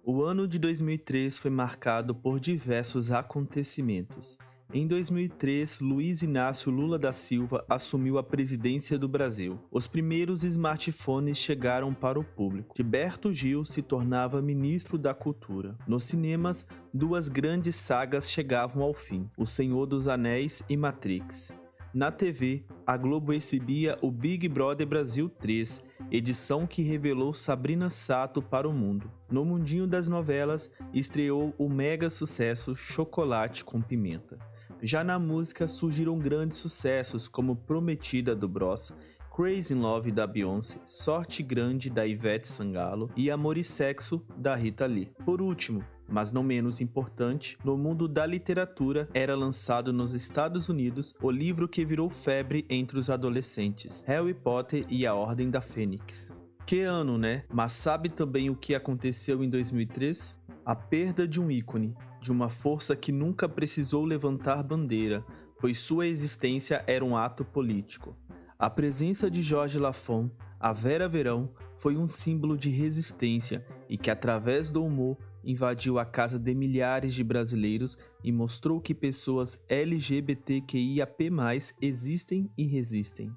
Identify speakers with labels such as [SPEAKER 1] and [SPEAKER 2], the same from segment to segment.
[SPEAKER 1] O ano de 2003 foi marcado por diversos acontecimentos. Em 2003, Luiz Inácio Lula da Silva assumiu a presidência do Brasil. Os primeiros smartphones chegaram para o público. Gilberto Gil se tornava ministro da Cultura. Nos cinemas, duas grandes sagas chegavam ao fim: O Senhor dos Anéis e Matrix. Na TV, a Globo exibia o Big Brother Brasil 3, edição que revelou Sabrina Sato para o mundo. No mundinho das novelas, estreou o mega sucesso Chocolate com Pimenta. Já na música surgiram grandes sucessos como Prometida do Bros, Crazy in Love da Beyoncé, Sorte Grande da Ivete Sangalo e Amor e Sexo da Rita Lee. Por último, mas não menos importante, no mundo da literatura era lançado nos Estados Unidos o livro que virou febre entre os adolescentes, Harry Potter e a Ordem da Fênix. Que ano, né? Mas sabe também o que aconteceu em 2003? A perda de um ícone, de uma força que nunca precisou levantar bandeira, pois sua existência era um ato político. A presença de Jorge Lafon, a Vera Verão, foi um símbolo de resistência e que, através do humor, invadiu a casa de milhares de brasileiros e mostrou que pessoas LGBTQIAP+, existem e resistem.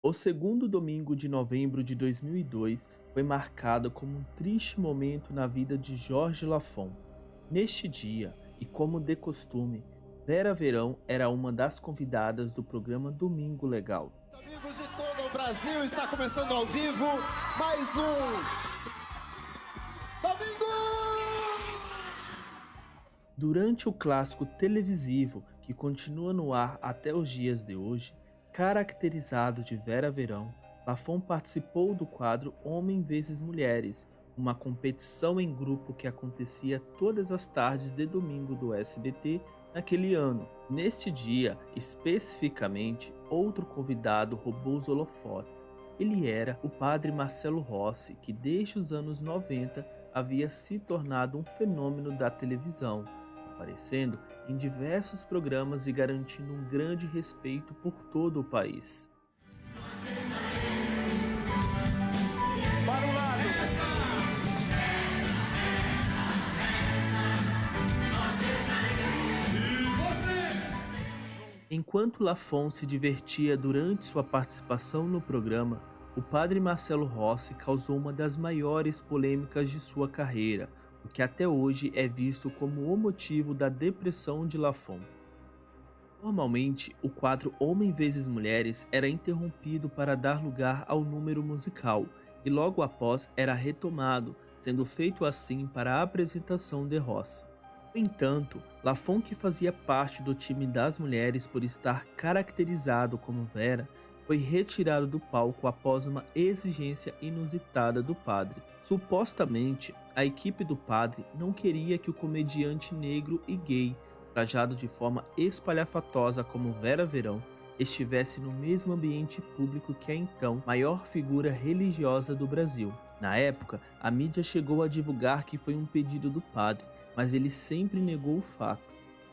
[SPEAKER 1] O segundo domingo de novembro de 2002 foi marcado como um triste momento na vida de Jorge Lafon. Neste dia, e como de costume, Vera Verão era uma das convidadas do programa Domingo Legal.
[SPEAKER 2] Amigos de todo o Brasil, está começando ao vivo mais um Domingo!
[SPEAKER 1] Durante o clássico televisivo que continua no ar até os dias de hoje, caracterizado de Vera Verão, Lafon participou do quadro Homem vezes Mulheres, uma competição em grupo que acontecia todas as tardes de domingo do SBT naquele ano. Neste dia, especificamente, outro convidado roubou os holofotes. Ele era o padre Marcelo Rossi, que desde os anos 90 havia se tornado um fenômeno da televisão, aparecendo em diversos programas e garantindo um grande respeito por todo o país.
[SPEAKER 2] Para o lado!
[SPEAKER 1] Enquanto Lafon se divertia durante sua participação no programa, o padre Marcelo Rossi causou uma das maiores polêmicas de sua carreira, o que até hoje é visto como o motivo da depressão de Lafon. Normalmente, o quadro Homem vezes Mulheres era interrompido para dar lugar ao número musical, e logo após era retomado, sendo feito assim para a apresentação de Rossi. No entanto, Lafon, que fazia parte do time das mulheres por estar caracterizado como Vera, foi retirado do palco após uma exigência inusitada do padre. Supostamente, a equipe do padre não queria que o comediante negro e gay, trajado de forma espalhafatosa como Vera Verão, estivesse no mesmo ambiente público que a então maior figura religiosa do Brasil. Na época, a mídia chegou a divulgar que foi um pedido do padre, mas ele sempre negou o fato.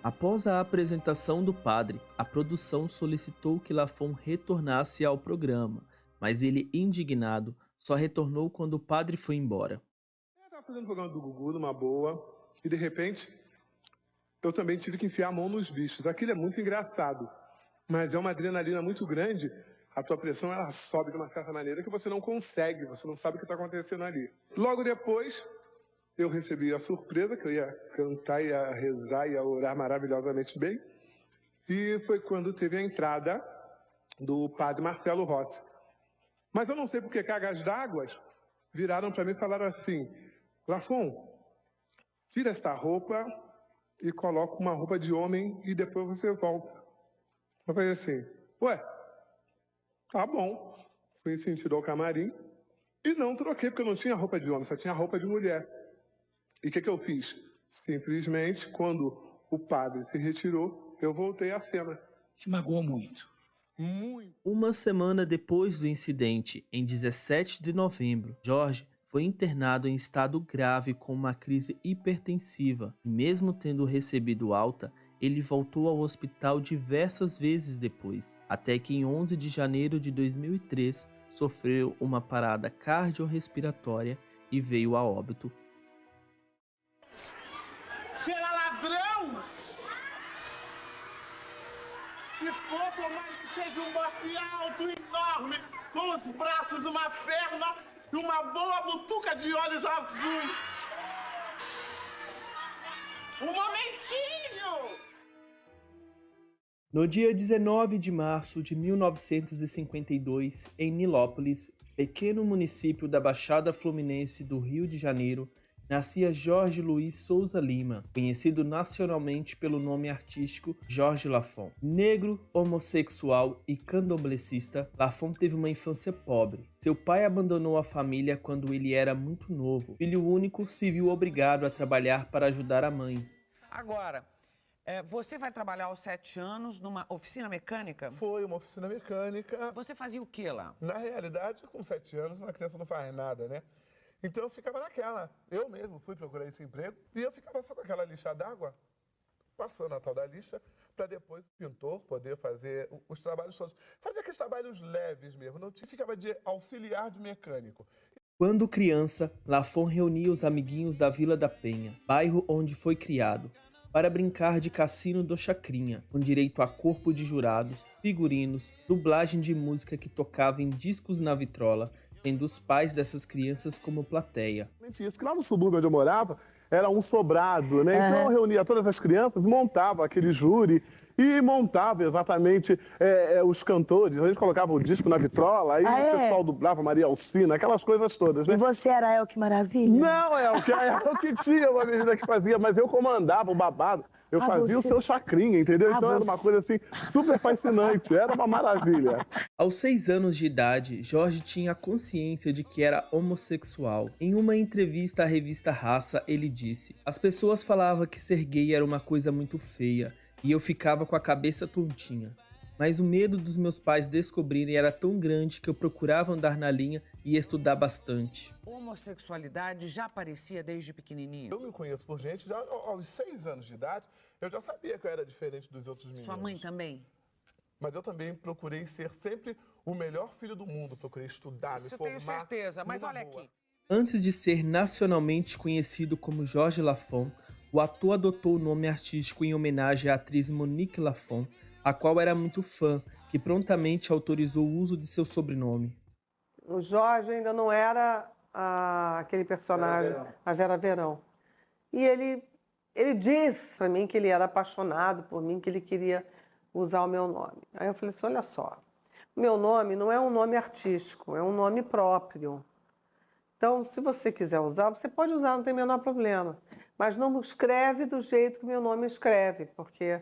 [SPEAKER 1] Após a apresentação do padre, a produção solicitou que Lafon retornasse ao programa, mas ele, indignado, só retornou quando o padre foi embora.
[SPEAKER 3] Eu estava fazendo o programa do Gugu numa boa, e de repente eu também tive que enfiar a mão nos bichos. Aquilo é muito engraçado, mas é uma adrenalina muito grande, a tua pressão ela sobe de uma certa maneira que você não consegue, você não sabe o que está acontecendo ali. Logo depois, eu recebi a surpresa que eu ia cantar, ia rezar, ia orar maravilhosamente bem. E foi quando teve a entrada do padre Marcelo Rossi. Mas eu não sei porque cargas d'água viraram para mim e falaram assim: Lafon, tira essa roupa e coloca uma roupa de homem e depois você volta. Eu falei assim, ué, tá bom. Fui sentido ao camarim e não troquei, porque eu não tinha roupa de homem, só tinha roupa de mulher. E o que eu fiz? Simplesmente, quando o padre se retirou, eu voltei à cena.
[SPEAKER 4] Te magoou muito.
[SPEAKER 3] Muito.
[SPEAKER 1] Uma semana depois do incidente, em 17 de novembro, Jorge foi internado em estado grave com uma crise hipertensiva e, mesmo tendo recebido alta, ele voltou ao hospital diversas vezes depois, até que em 11 de janeiro de 2003 sofreu uma parada cardiorrespiratória e veio a óbito.
[SPEAKER 5] Se era ladrão, se for, tomara que seja um bofe alto, enorme, com os braços, uma perna e uma boa butuca de olhos azuis. Um momentinho!
[SPEAKER 1] No dia 19 de março de 1952, em Nilópolis, pequeno município da Baixada Fluminense do Rio de Janeiro, nascia Jorge Luiz Souza Lima, conhecido nacionalmente pelo nome artístico Jorge Lafon. Negro, homossexual e candomblessista, Lafon teve uma infância pobre. Seu pai abandonou a família quando ele era muito novo. Filho único, se viu obrigado a trabalhar para ajudar a mãe.
[SPEAKER 6] Agora, você vai trabalhar aos 7 anos numa oficina mecânica?
[SPEAKER 7] Foi uma oficina mecânica.
[SPEAKER 6] Você fazia o que lá?
[SPEAKER 7] Na realidade, com 7 anos, uma criança não faz nada, né? Então eu ficava naquela. Eu mesmo fui procurar esse emprego e eu ficava só com aquela lixa d'água, passando a tal da lixa, para depois o pintor poder fazer os trabalhos todos. Fazia aqueles trabalhos leves mesmo, não ficava de auxiliar de mecânico.
[SPEAKER 1] Quando criança, Lafon reunia os amiguinhos da Vila da Penha, bairro onde foi criado, para brincar de cassino do Chacrinha, com direito a corpo de jurados, figurinos, dublagem de música que tocava em discos na vitrola, tendo os pais dessas crianças como plateia.
[SPEAKER 3] Isso, que lá no subúrbio onde eu morava, era um sobrado, né? Então eu reunia todas as crianças, montava aquele júri e montava exatamente os cantores. A gente colocava o disco na vitrola, aí o pessoal dublava Maria Alcina, aquelas coisas todas, né?
[SPEAKER 8] E você era Elke Maravilha?
[SPEAKER 3] Não, é o que tinha uma menina que fazia, mas eu comandava o babado. Eu fazia o seu Chacrinha, entendeu? Então era uma coisa assim, super fascinante, era uma maravilha.
[SPEAKER 1] Aos 6 anos de idade, Jorge tinha consciência de que era homossexual. Em uma entrevista à revista Raça, ele disse: "As pessoas falavam que ser gay era uma coisa muito feia, e eu ficava com a cabeça tontinha. Mas o medo dos meus pais descobrirem era tão grande que eu procurava andar na linha e estudar bastante."
[SPEAKER 6] Homossexualidade já aparecia desde pequenininho?
[SPEAKER 7] Eu me conheço por gente, já aos 6 anos de idade, eu já sabia que eu era diferente dos outros meninos.
[SPEAKER 6] Sua mãe também?
[SPEAKER 7] Mas eu também procurei ser sempre o melhor filho do mundo, procurei estudar, me formar.
[SPEAKER 6] Isso eu tenho certeza, mas olha aqui.
[SPEAKER 1] Antes de ser nacionalmente conhecido como Jorge Lafon, o ator adotou o nome artístico em homenagem à atriz Monique Lafon, a qual era muito fã, que prontamente autorizou o uso de seu sobrenome.
[SPEAKER 9] O Jorge ainda não era aquele personagem, a Vera Verão. E ele disse para mim que ele era apaixonado por mim, que ele queria usar o meu nome. Aí eu falei assim, olha só, meu nome não é um nome artístico, é um nome próprio. Então, se você quiser usar, você pode usar, não tem o menor problema. Mas não escreve do jeito que o meu nome escreve, porque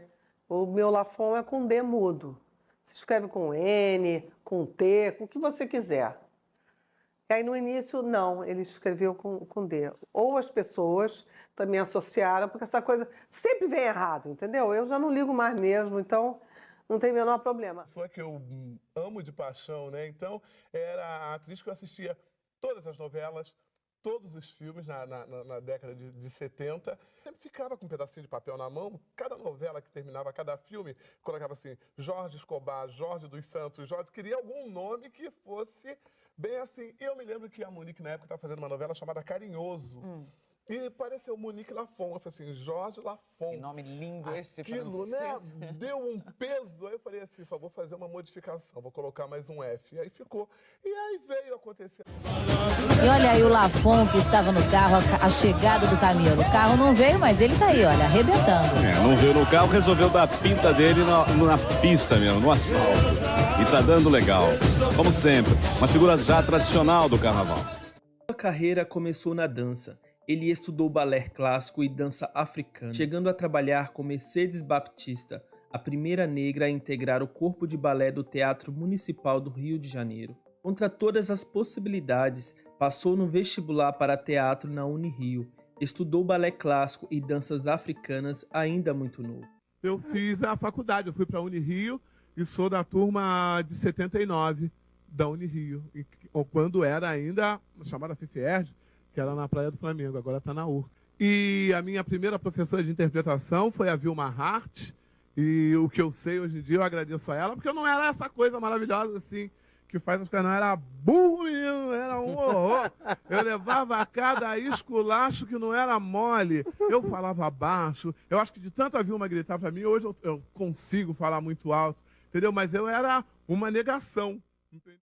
[SPEAKER 9] o meu Lafon é com D mudo. Você escreve com N, com T, com o que você quiser. E aí, no início, não, ele escreveu com D. Ou as pessoas também associaram, porque essa coisa sempre vem errado, entendeu? Eu já não ligo mais mesmo, então não tem o menor problema.
[SPEAKER 7] Só que eu amo de paixão, né? Então, era a atriz que eu assistia todas as novelas, todos os filmes na década de 70. Sempre ficava com um pedacinho de papel na mão, cada novela que terminava, cada filme, colocava assim, Jorge Escobar, Jorge dos Santos, Jorge, queria algum nome que fosse bem assim. E eu me lembro que a Monique, na época, estava fazendo uma novela chamada Carinhoso. E pareceu Monique Lafon. Eu falei assim, Jorge Lafon.
[SPEAKER 6] Que nome lindo esse
[SPEAKER 7] Aquilo,
[SPEAKER 6] francês.
[SPEAKER 7] né? Deu um peso. Aí eu falei assim, só vou fazer uma modificação, vou colocar mais um F. E aí ficou. E aí veio acontecer.
[SPEAKER 8] E olha aí o Lafon que estava no carro, a chegada do Camilo. O carro não veio, mas ele tá aí, olha, arrebentando.
[SPEAKER 4] Não veio no carro, resolveu dar a pinta dele na pista mesmo, no asfalto. E tá dando legal. Como sempre, uma figura já tradicional do carnaval.
[SPEAKER 1] Sua carreira começou na dança. Ele estudou balé clássico e dança africana, chegando a trabalhar com Mercedes Baptista, a primeira negra a integrar o corpo de balé do Teatro Municipal do Rio de Janeiro. Contra todas as possibilidades, passou no vestibular para teatro na Unirio. Estudou balé clássico e danças africanas ainda muito novo.
[SPEAKER 7] Eu fiz a faculdade, eu fui para a Unirio e sou da turma de 79 da Unirio. Quando era ainda chamada FIFERJ, que era na Praia do Flamengo, agora está na URC. E a minha primeira professora de interpretação foi a Vilma Hart, e o que eu sei hoje em dia eu agradeço a ela, porque eu não era essa coisa maravilhosa assim, que faz as coisas, não, era burro menino, era um horror. Eu levava cada esculacho que não era mole, eu falava baixo, eu acho que de tanto a Vilma gritar para mim, hoje eu consigo falar muito alto, entendeu? Mas eu era uma negação, entendeu?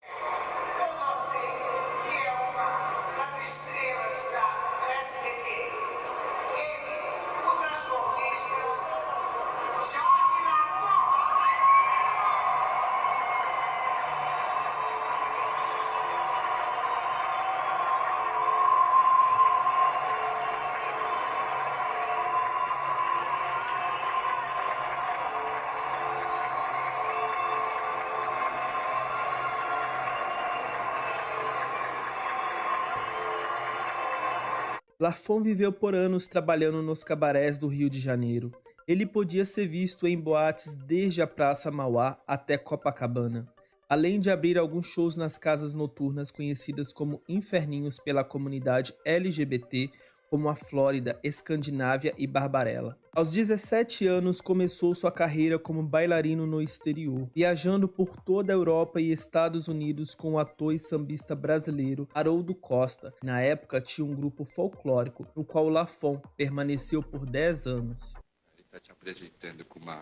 [SPEAKER 1] Lafon viveu por anos trabalhando nos cabarés do Rio de Janeiro. Ele podia ser visto em boates desde a Praça Mauá até Copacabana, além de abrir alguns shows nas casas noturnas conhecidas como inferninhos pela comunidade LGBT, como a Flórida, Escandinávia e Barbarella. Aos 17 anos começou sua carreira como bailarino no exterior, viajando por toda a Europa e Estados Unidos com o ator e sambista brasileiro Haroldo Costa. Na época tinha um grupo folclórico, no qual Lafon permaneceu por 10 anos.
[SPEAKER 10] Ele está te apresentando como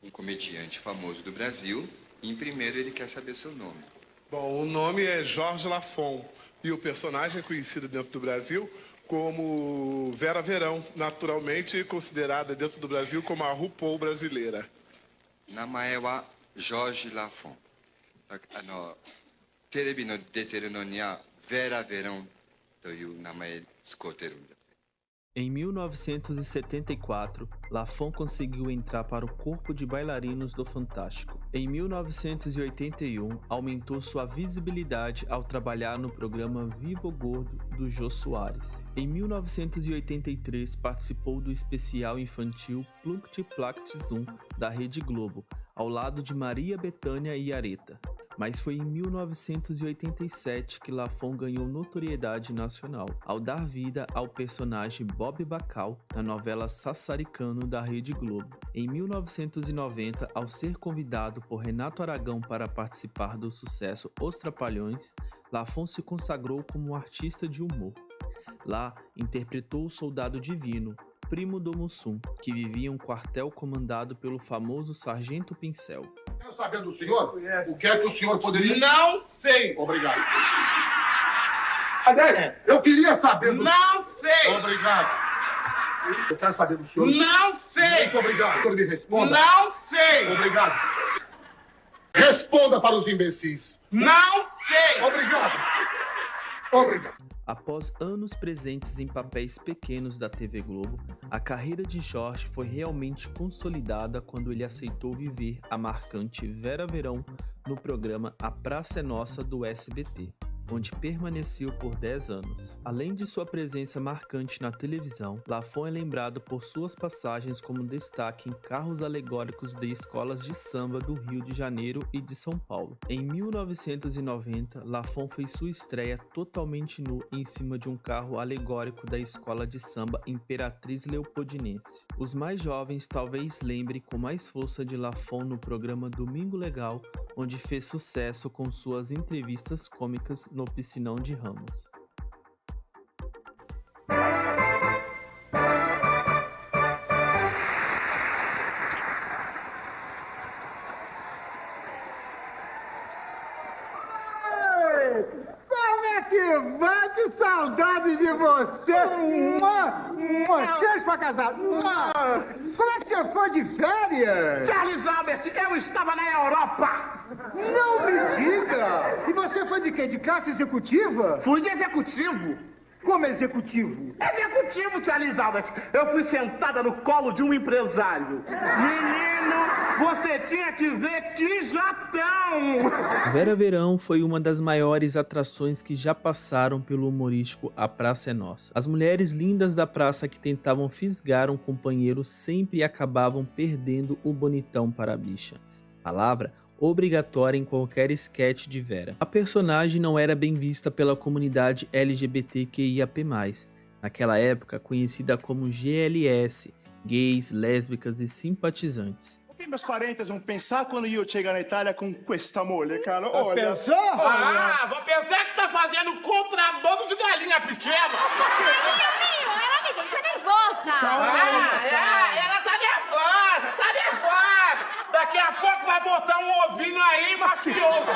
[SPEAKER 10] um comediante famoso do Brasil, e em primeiro ele quer saber seu nome.
[SPEAKER 3] Bom, o nome é Jorge Lafon e o personagem é conhecido dentro do Brasil como Vera Verão, naturalmente considerada dentro do Brasil como a RuPaul brasileira.
[SPEAKER 10] Namae wa Jorge Lafon. Terebi no deteru no ni wa Vera Verão toiu namae tsukoteru.
[SPEAKER 1] Em 1974, Lafon conseguiu entrar para o corpo de bailarinos do Fantástico. Em 1981, aumentou sua visibilidade ao trabalhar no programa Vivo Gordo do Jô Soares. Em 1983, participou do especial infantil Plunkty Plankty Zoom da Rede Globo, ao lado de Maria Bethânia e Aretha. Mas foi em 1987 que Lafon ganhou notoriedade nacional, ao dar vida ao personagem Bob Bacal na novela Sassaricano da Rede Globo. Em 1990, ao ser convidado por Renato Aragão para participar do sucesso Os Trapalhões, Lafon se consagrou como um artista de humor. Lá, interpretou o Soldado Divino, primo do Mussum, que vivia em um quartel comandado pelo famoso Sargento Pincel.
[SPEAKER 5] Quero saber do senhor o que é que o senhor poderia... Não sei. Obrigado. Eu queria saber do... Não sei. Obrigado. Eu quero saber do senhor... Não sei. Muito obrigado. O senhor me responda. Não sei. Obrigado. Responda para os imbecis. Não sei. Obrigado. Obrigado.
[SPEAKER 1] Após anos presentes em papéis pequenos da TV Globo, a carreira de Jorge foi realmente consolidada quando ele aceitou viver a marcante Vera Verão no programa A Praça é Nossa do SBT, onde permaneceu por 10 anos. Além de sua presença marcante na televisão, Lafon é lembrado por suas passagens como destaque em carros alegóricos de escolas de samba do Rio de Janeiro e de São Paulo. Em 1990, Lafon fez sua estreia totalmente nu em cima de um carro alegórico da escola de samba Imperatriz Leopoldinense. Os mais jovens talvez lembrem com mais força de Lafon no programa Domingo Legal, onde fez sucesso com suas entrevistas cômicas no Piscinão de Ramos.
[SPEAKER 5] saudade de você! Vocês pra casar! Como é que você foi de férias? Charles Albert, eu estava na Europa! Não me diga! E você foi de quê? De classe executiva? Fui de executivo! Como executivo? Executivo, Charles Albert! Eu fui sentada no colo de um empresário! Menino! Você tinha que ver que jatão!
[SPEAKER 1] Vera Verão foi uma das maiores atrações que já passaram pelo humorístico A Praça é Nossa. As mulheres lindas da praça que tentavam fisgar um companheiro sempre acabavam perdendo o bonitão para a bicha. Palavra obrigatória em qualquer sketch de Vera. A personagem não era bem vista pela comunidade LGBTQIAP+, naquela época conhecida como GLS, gays, lésbicas e simpatizantes.
[SPEAKER 5] O que meus parentes vão pensar quando eu chegar na Itália com esta mulher, cara? Olha.
[SPEAKER 2] Pensou?
[SPEAKER 5] Vou pensar que tá fazendo contrabando de galinha pequena.
[SPEAKER 8] Ela me deixa nervosa.
[SPEAKER 5] Ela tá nervosa. Daqui a pouco vai botar um ovinho aí, mafioso.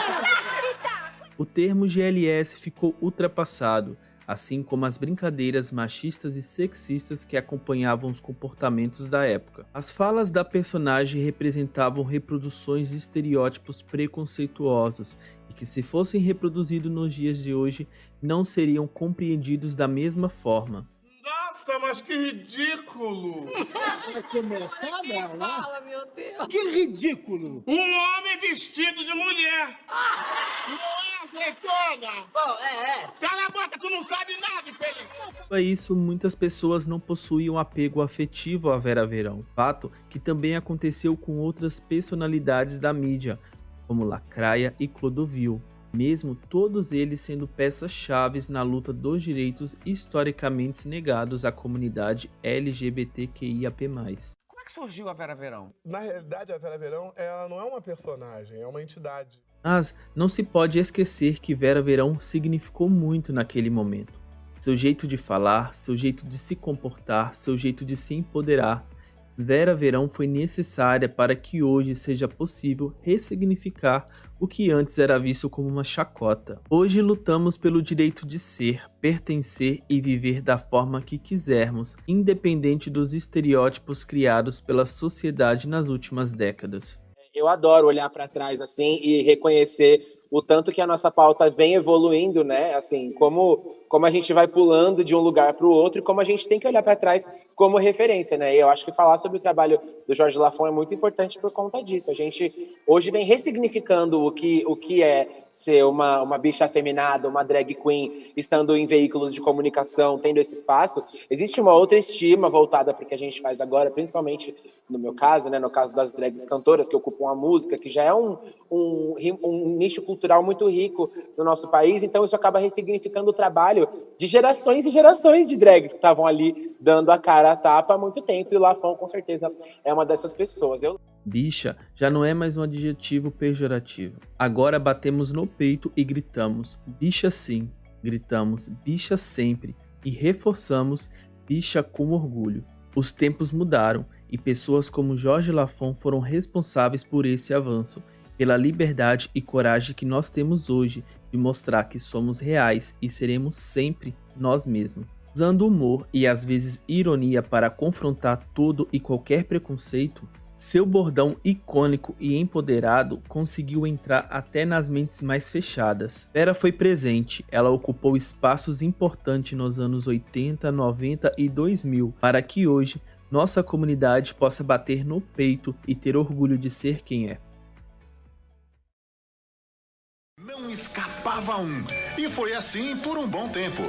[SPEAKER 1] O termo GLS ficou ultrapassado, assim como as brincadeiras machistas e sexistas que acompanhavam os comportamentos da época. As falas da personagem representavam reproduções de estereótipos preconceituosos e que, se fossem reproduzidos nos dias de hoje, não seriam compreendidos da mesma forma.
[SPEAKER 5] Nossa, mas que ridículo!
[SPEAKER 8] Fala, meu Deus.
[SPEAKER 2] Que ridículo!
[SPEAKER 5] Um homem vestido de mulher! Não é, feitona? Cala a boca, tu não sabe nada, infeliz!
[SPEAKER 1] Para isso, muitas pessoas não possuíam apego afetivo a Vera Verão, fato que também aconteceu com outras personalidades da mídia, como Lacraia e Clodovil, mesmo todos eles sendo peças-chave na luta dos direitos historicamente negados à comunidade LGBTQIAP+.
[SPEAKER 6] Como é que surgiu a Vera Verão?
[SPEAKER 7] Na realidade, a Vera Verão, ela não é uma personagem, é uma entidade.
[SPEAKER 1] Mas não se pode esquecer que Vera Verão significou muito naquele momento. Seu jeito de falar, seu jeito de se comportar, seu jeito de se empoderar. Vera Verão foi necessária para que hoje seja possível ressignificar o que antes era visto como uma chacota. Hoje lutamos pelo direito de ser, pertencer e viver da forma que quisermos, independente dos estereótipos criados pela sociedade nas últimas décadas.
[SPEAKER 11] Eu adoro olhar para trás assim e reconhecer o tanto que a nossa pauta vem evoluindo, né? Assim, como a gente vai pulando de um lugar para o outro e como a gente tem que olhar para trás como referência, né? E eu acho que falar sobre o trabalho do Jorge Lafon é muito importante por conta disso. A gente hoje vem ressignificando o que é ser uma bicha afeminada, uma drag queen, estando em veículos de comunicação, tendo esse espaço. Existe uma outra estima voltada para o que a gente faz agora, principalmente no meu caso, né? No caso das drags cantoras, que ocupam a música, que já é um nicho cultural muito rico no nosso país. Então isso acaba ressignificando o trabalho de gerações e gerações de drags que estavam ali dando a cara a tapa há muito tempo, e o Lafon com certeza é uma dessas pessoas.
[SPEAKER 1] Bicha já não é mais um adjetivo pejorativo. Agora batemos no peito e gritamos bicha sim, gritamos bicha sempre e reforçamos bicha com orgulho. Os tempos mudaram e pessoas como Jorge Lafon foram responsáveis por esse avanço, pela liberdade e coragem que nós temos hoje de mostrar que somos reais e seremos sempre nós mesmos. Usando humor e às vezes ironia para confrontar todo e qualquer preconceito, seu bordão icônico e empoderado conseguiu entrar até nas mentes mais fechadas. Vera foi presente, ela ocupou espaços importantes nos anos 80, 90 e 2000 para que hoje nossa comunidade possa bater no peito e ter orgulho de ser quem é.
[SPEAKER 12] Não escapava um, e foi assim por um bom tempo.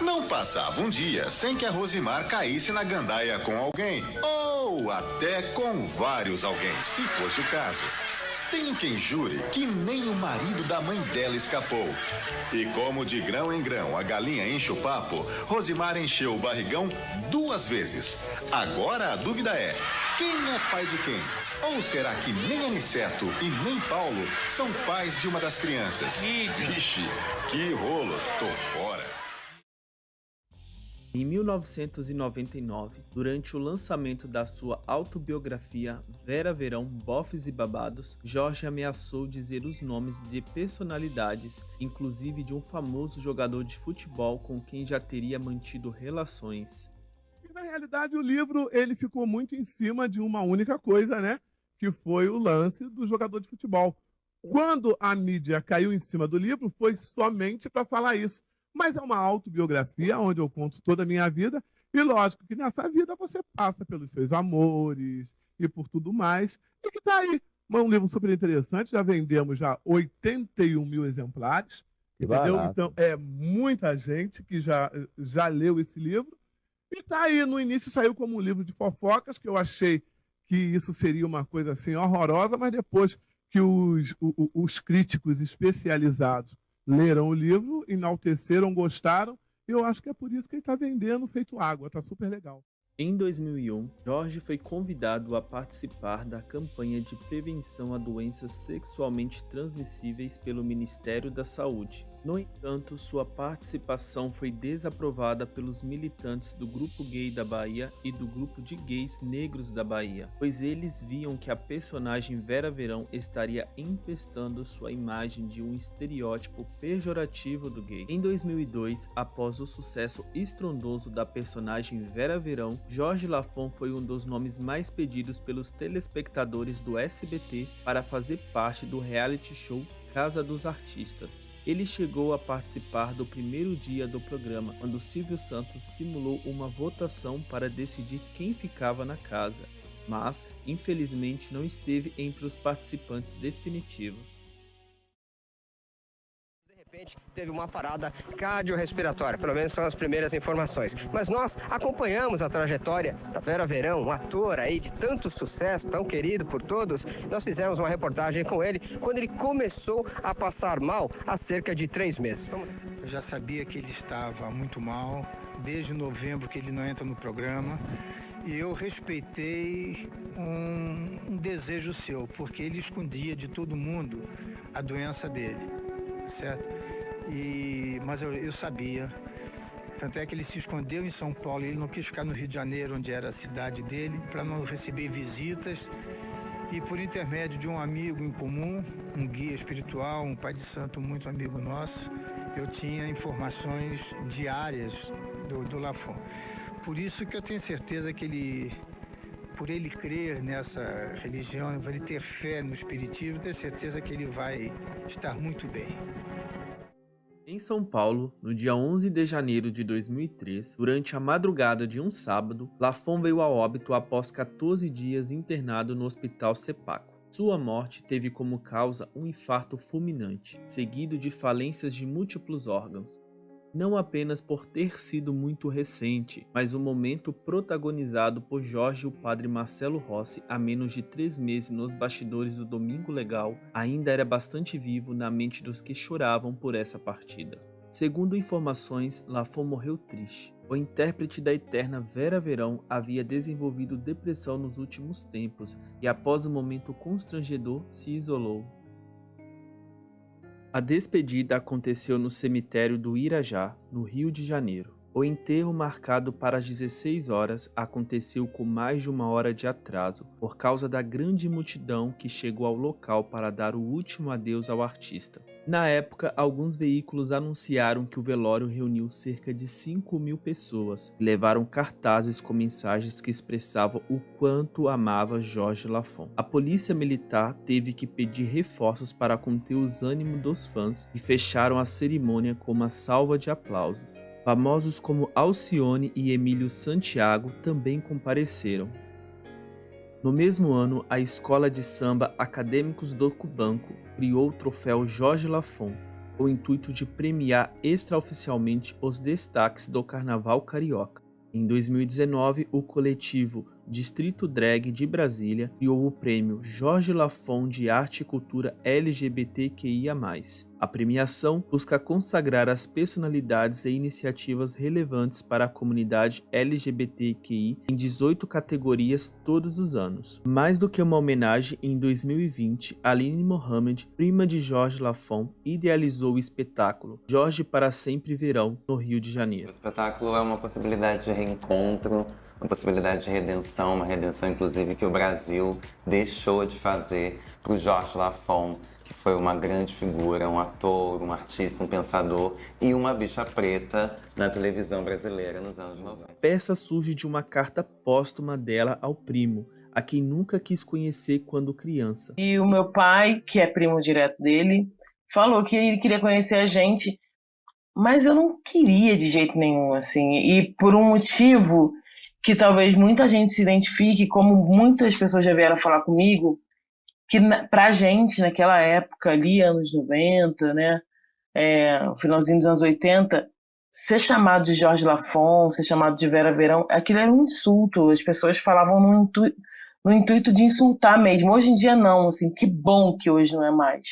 [SPEAKER 12] Não passava um dia sem que a Rosimar caísse na gandaia com alguém, ou até com vários alguém, se fosse o caso. Tem quem jure que nem o marido da mãe dela escapou. E como de grão em grão a galinha enche o papo, Rosimar encheu o barrigão 2 vezes. Agora a dúvida é, quem é pai de quem? Ou será que nem Aniceto e nem Paulo são pais de uma das crianças? Vixe, que rolo, tô fora.
[SPEAKER 1] Em 1999, durante o lançamento da sua autobiografia Vera Verão, Bofes e Babados, Jorge ameaçou dizer os nomes de personalidades, inclusive de um famoso jogador de futebol com quem já teria mantido relações.
[SPEAKER 7] E, na realidade, o livro ele ficou muito em cima de uma única coisa, né? Que foi o lance do jogador de futebol. Quando a mídia caiu em cima do livro, foi somente para falar isso. Mas é uma autobiografia onde eu conto toda a minha vida. E lógico que nessa vida você passa pelos seus amores e por tudo mais. E que tá aí. Um livro super interessante. Já vendemos já 81 mil exemplares. Entendeu?
[SPEAKER 4] Barato.
[SPEAKER 7] Então é muita gente que já leu esse livro. E tá aí. No início saiu como um livro de fofocas, que eu achei que isso seria uma coisa assim horrorosa, mas depois que os críticos especializados leram o livro, enalteceram, gostaram, e eu acho que é por isso que ele está vendendo feito água, tá super legal.
[SPEAKER 1] Em 2001, Jorge foi convidado a participar da campanha de prevenção a doenças sexualmente transmissíveis pelo Ministério da Saúde. No entanto, sua participação foi desaprovada pelos militantes do Grupo Gay da Bahia e do Grupo de Gays Negros da Bahia, pois eles viam que a personagem Vera Verão estaria empestando sua imagem de um estereótipo pejorativo do gay. Em 2002, após o sucesso estrondoso da personagem Vera Verão, Jorge Lafon foi um dos nomes mais pedidos pelos telespectadores do SBT para fazer parte do reality show Casa dos Artistas. Ele chegou a participar do primeiro dia do programa, quando Silvio Santos simulou uma votação para decidir quem ficava na casa, mas infelizmente não esteve entre os participantes definitivos.
[SPEAKER 13] Teve uma parada cardiorrespiratória, pelo menos são as primeiras informações. Mas nós acompanhamos a trajetória da Vera Verão, um ator aí de tanto sucesso, tão querido por todos. Nós fizemos uma reportagem com ele quando ele começou a passar mal há cerca de 3 meses.
[SPEAKER 14] Eu já sabia que ele estava muito mal, desde novembro que ele não entra no programa. E eu respeitei um desejo seu, porque ele escondia de todo mundo a doença dele, certo? Mas eu sabia, tanto é que ele se escondeu em São Paulo, ele não quis ficar no Rio de Janeiro, onde era a cidade dele, para não receber visitas, e por intermédio de um amigo em comum, um guia espiritual, um pai de santo muito amigo nosso, eu tinha informações diárias do Lafon. Por isso que eu tenho certeza que ele, por ele crer nessa religião, por ele ter fé no espiritismo, eu tenho certeza que ele vai estar muito bem.
[SPEAKER 1] Em São Paulo, no dia 11 de janeiro de 2003, durante a madrugada de um sábado, Lafon veio a óbito após 14 dias internado no Hospital Sepaco. Sua morte teve como causa um infarto fulminante, seguido de falências de múltiplos órgãos. Não apenas por ter sido muito recente, mas o momento protagonizado por Jorge e o padre Marcelo Rossi há menos de 3 meses nos bastidores do Domingo Legal ainda era bastante vivo na mente dos que choravam por essa partida. Segundo informações, Lafon morreu triste. O intérprete da eterna Vera Verão havia desenvolvido depressão nos últimos tempos e após um momento constrangedor se isolou. A despedida aconteceu no cemitério do Irajá, no Rio de Janeiro. O enterro, marcado para as 16 horas, aconteceu com mais de 1 hora de atraso, por causa da grande multidão que chegou ao local para dar o último adeus ao artista. Na época, alguns veículos anunciaram que o velório reuniu cerca de 5.000 pessoas e levaram cartazes com mensagens que expressavam o quanto amava Jorge Lafon. A polícia militar teve que pedir reforços para conter os ânimos dos fãs e fecharam a cerimônia com uma salva de aplausos. Famosos como Alcione e Emílio Santiago também compareceram. No mesmo ano, a escola de samba Acadêmicos do Cubanco criou o troféu Jorge Lafon, com o intuito de premiar extraoficialmente os destaques do Carnaval Carioca. Em 2019, o coletivo Distrito Drag de Brasília, criou o prêmio Jorge Lafon de Arte e Cultura LGBTQIA+. A premiação busca consagrar as personalidades e iniciativas relevantes para a comunidade LGBTQI em 18 categorias todos os anos. Mais do que uma homenagem, em 2020, Aline Mohamed, prima de Jorge Lafon, idealizou o espetáculo Jorge para Sempre Verão, no Rio de Janeiro.
[SPEAKER 15] O espetáculo é uma possibilidade de reencontro, uma possibilidade de redenção, uma redenção inclusive que o Brasil deixou de fazer para o Jorge Lafon, que foi uma grande figura, um ator, um artista, um pensador e uma bicha preta na televisão brasileira nos anos 90.
[SPEAKER 1] A peça surge de uma carta póstuma dela ao primo, a quem nunca quis conhecer quando criança.
[SPEAKER 16] E o meu pai, que é primo direto dele, falou que ele queria conhecer a gente, mas eu não queria de jeito nenhum, assim, e por um motivo que talvez muita gente se identifique, como muitas pessoas já vieram falar comigo, que pra gente, naquela época ali, anos 90, né, o finalzinho dos anos 80, ser chamado de Jorge Lafon, ser chamado de Vera Verão, aquilo era um insulto, as pessoas falavam no intuito de insultar mesmo. Hoje em dia não, assim, que bom que hoje não é mais.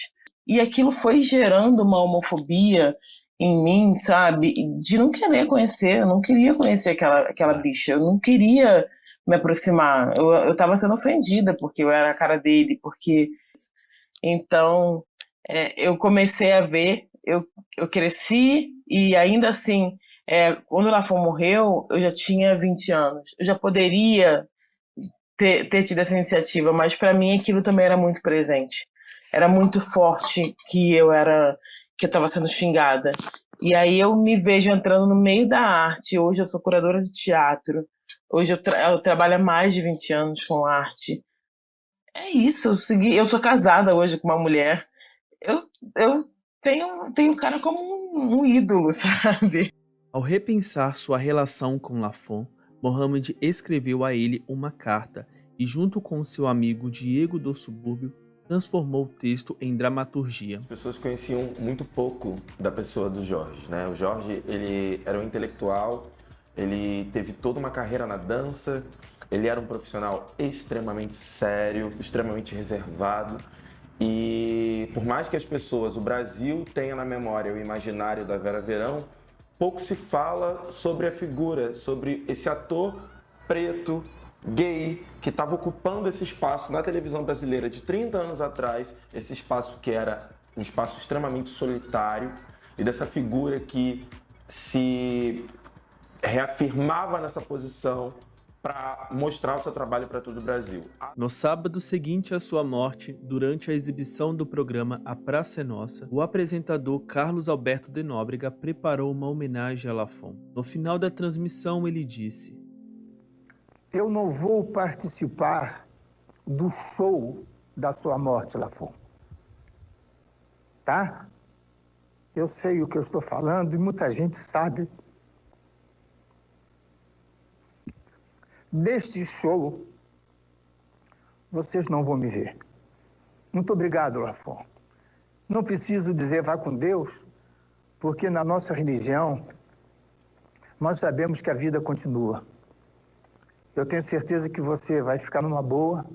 [SPEAKER 16] E aquilo foi gerando uma homofobia em mim, sabe, de não querer conhecer, eu não queria conhecer aquela bicha, eu não queria me aproximar, eu tava sendo ofendida porque eu era a cara dele, porque... Então, eu comecei a ver, eu cresci e ainda assim, quando o Lafon morreu, eu já tinha 20 anos, eu já poderia ter tido essa iniciativa, mas para mim aquilo também era muito presente, era muito forte que eu estava sendo xingada. E aí eu me vejo entrando no meio da arte. Hoje eu sou curadora de teatro. Hoje eu trabalho há mais de 20 anos com arte. É isso, eu sou casada hoje com uma mulher. Eu tenho o cara como um ídolo, sabe?
[SPEAKER 1] Ao repensar sua relação com Lafon, Mohamed escreveu a ele uma carta e, junto com seu amigo Diego do Subúrbio, transformou o texto em dramaturgia.
[SPEAKER 17] As pessoas conheciam muito pouco da pessoa do Jorge, né? O Jorge, ele era um intelectual, ele teve toda uma carreira na dança, ele era um profissional extremamente sério, extremamente reservado, e por mais que as pessoas, o Brasil tenha na memória o imaginário da Vera Verão, pouco se fala sobre a figura, sobre esse ator preto, gay, que estava ocupando esse espaço na televisão brasileira de 30 anos atrás, esse espaço que era um espaço extremamente solitário, e dessa figura que se reafirmava nessa posição para mostrar o seu trabalho para todo o Brasil.
[SPEAKER 1] No sábado seguinte à sua morte, durante a exibição do programa A Praça é Nossa, o apresentador Carlos Alberto de Nóbrega preparou uma homenagem a Lafon. No final da transmissão, ele disse:
[SPEAKER 14] eu não vou participar do show da sua morte, Lafon. Tá? Eu sei o que eu estou falando e muita gente sabe. Deste show, vocês não vão me ver. Muito obrigado, Lafon. Não preciso dizer vá com Deus, porque na nossa religião, nós sabemos que a vida continua. Eu tenho certeza que você vai ficar numa boa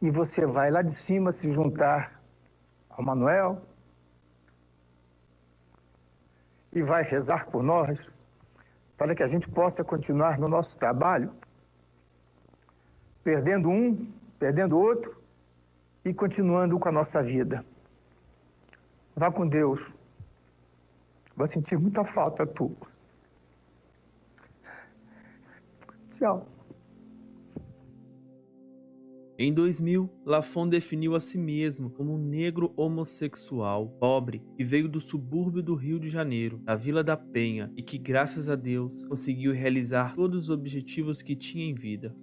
[SPEAKER 14] e você vai lá de cima se juntar ao Manuel e vai rezar por nós para que a gente possa continuar no nosso trabalho, perdendo um, perdendo outro e continuando com a nossa vida. Vá com Deus. Vou sentir muita falta tua. Tchau.
[SPEAKER 1] Em 2000, Lafon definiu a si mesmo como um negro homossexual, pobre, que veio do subúrbio do Rio de Janeiro, da Vila da Penha, e que, graças a Deus, conseguiu realizar todos os objetivos que tinha em vida.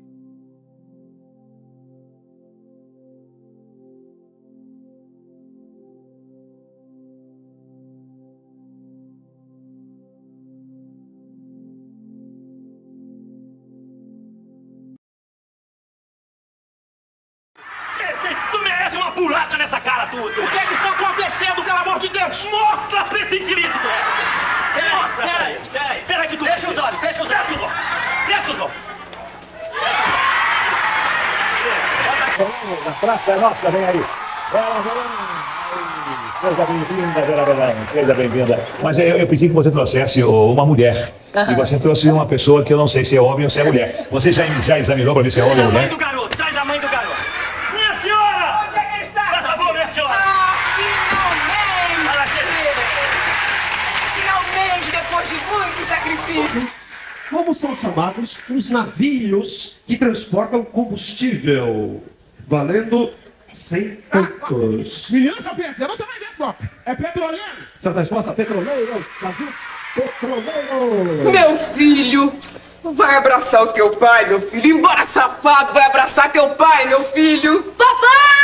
[SPEAKER 18] Bulacha nessa cara, tudo!
[SPEAKER 5] O que é que está acontecendo, pelo amor de Deus?
[SPEAKER 18] Mostra pra esse infeliz! Mostra! Peraí, que tu... Fecha os olhos, fecha os olhos! Fecha os olhos!
[SPEAKER 19] Na praça nossa, vem aí. Vera Verão. Seja bem-vinda, Vera Verão. Seja bem-vinda. Mas eu pedi que você trouxesse uma mulher. E você trouxe uma pessoa que eu não sei se é homem ou se é mulher. Você já examinou para ver se é homem ou mulher?
[SPEAKER 18] Traz a mãe do garoto, traz a mãe do garoto. Minha senhora!
[SPEAKER 20] Onde é que ele está?
[SPEAKER 18] Por favor, minha senhora.
[SPEAKER 20] Finalmente, depois de muito sacrifício.
[SPEAKER 21] Como são chamados os navios que transportam combustível? Valendo 100 pontos.
[SPEAKER 5] Menino, só perdeu, você vai ver só. É petroleiro.
[SPEAKER 21] Certa resposta, petroleiros, navios petroleiros.
[SPEAKER 20] Meu filho, vai abraçar o teu pai, meu filho. Embora safado, vai abraçar teu pai, meu filho. Papai!